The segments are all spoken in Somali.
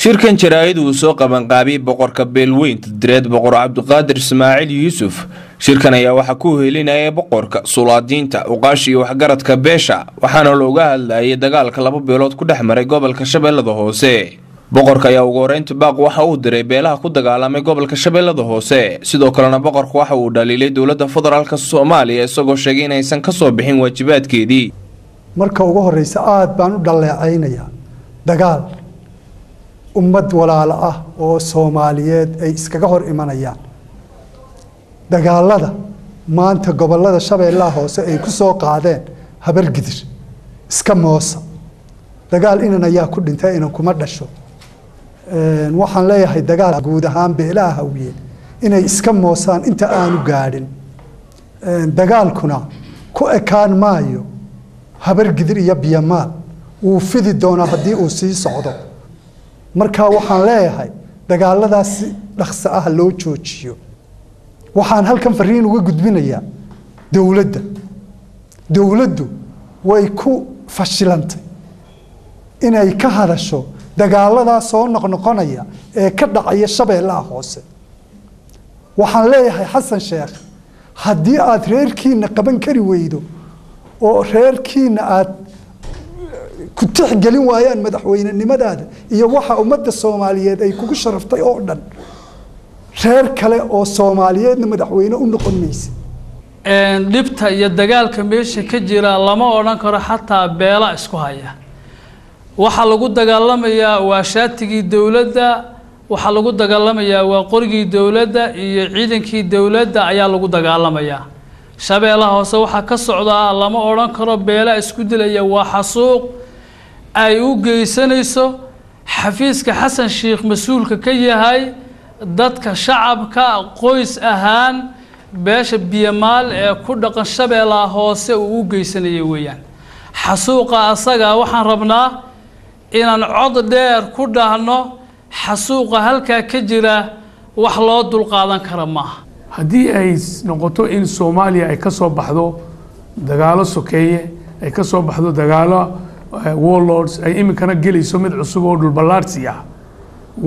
shirkan jaraa'id uu soo qaban qaabay boqorka beelweyn Direed boqor Cabdiqaadir Ismaaciil Yuusuf shirkan ayaa waxa ku helinaya boqorka Sulaadiinta uqaashi iyo waxgaradka beesha waxaana looga hadlayay dagaalka laba beelood ku dhaxmaray gobolka Shabeellada Hoose boqorka ayaa ugu horeyntii baaq waxa uu diray beelaha ku dagaalamay gobolka Shabeellada Hoose sidoo kalena boqorku waxa uu dhaliilay dawladda federaalka Soomaaliya isagoo sheegay in aysan ka soo bixin waajibaadkeedii marka ugu horeysa aad baan u dhaleecaynaya dagaal ummad walaal ah oo Soomaaliyeed ay iskaga hor imanayaan dagaalada maanta gobolada Shabeellaha Hoose ay ku soo qaadeen habar gidir iska moosa dagaal inaan ayaa ku dhintay inaan kuma dhasho waxaan leeyahay dagaal guud ahaan beelaha hawiye inay iska moosaan inta aanu gaadhin dagaalkuna ku ekaan maayo habar gidir iyo biyamaal uu fidi doona hadii uu sii socdo marka waxaan leeyahay dagaaladaas dhaqso ah loo joojiyo waxaan halkan fariin uga gudbinayaa dawladdu way ku fashilantay inay ka hadasho dagaalada soo noqnoqonaya ee ka dhacaya Shabeellaha Hoose waxaan leeyahay Xasan Sheekh hadii aad reerkiina qaban kari weydo oo reerkiina aad ku tixgelin waayaan madaxweynenimadaada iyo waxa ummadda Soomaaliyeed ay kugu sharaftay oo dhan reer kale oo Soomaaliyeedna madaxweyne u noqonaysa dhibta iyo dagaalka meesha ka jira lama oran karo xataa beela isku haya waxa lagu dagaalamayaa waa shaatigii dawladda waxa lagu dagaalamayaa waa qorigii dawladda iyo ciidankii dawladda ayaa lagu dagaalamayaa Shabeellaha Hoose waxa ka socda lama oran karo beela isku dilaya waa xasuuq ay u geysanayso xafiiska Xasan Sheekh mas'uulka ka yahay dadka shacabka qoys ahaan beesha biyamaal ee ku dhaqan Shabeellaha Hoose uu geysanayay weeyaan xasuuqa asaga waxaan rabnaa inaan cod dheer ku dhahno xasuuqa halka ka jira wax loo dul qaadan kara ma haddii ay noqoto in Soomaaliya ay ka soo baxdo dagaalo sokeeye ay ka soo baxdo dagaalo warlords ay imikana gelayso mid cusub oo dhul ballaarsi ah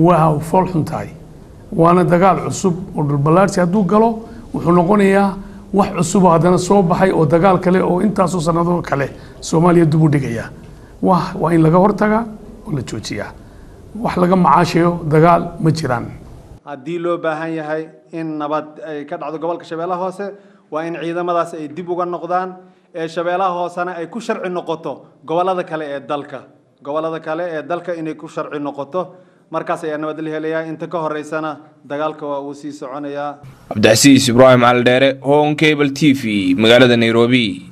waa fool xuntahay waana dagaal cusub oo dhul ballaarsi hadduu galo wuxuu noqonayaa wax cusub oo haddana soo baxay oo dagaal kale oo intaasoo sanado kale Soomaaliya dib u dhigaya waa in laga hortagaa oo la joojiyaa wax laga macaashayo dagaal ma jiraan haddii loo baahan yahay in nabad ay ka dhacdo gobolka Shabeellaha Hoose waa in ciidamadaas ay dib uga noqdaan ee Shabeellaha Hoosena ay ku sharci noqoto gobolada kale ee dalka inay ku sharci noqoto markaas ayaa nabad la helayaa inta ka horeysana dagaalka waa uu sii soconayaa Cabdicasiis Ibraahim Aldheere Home Cable TV magaalada Nairobi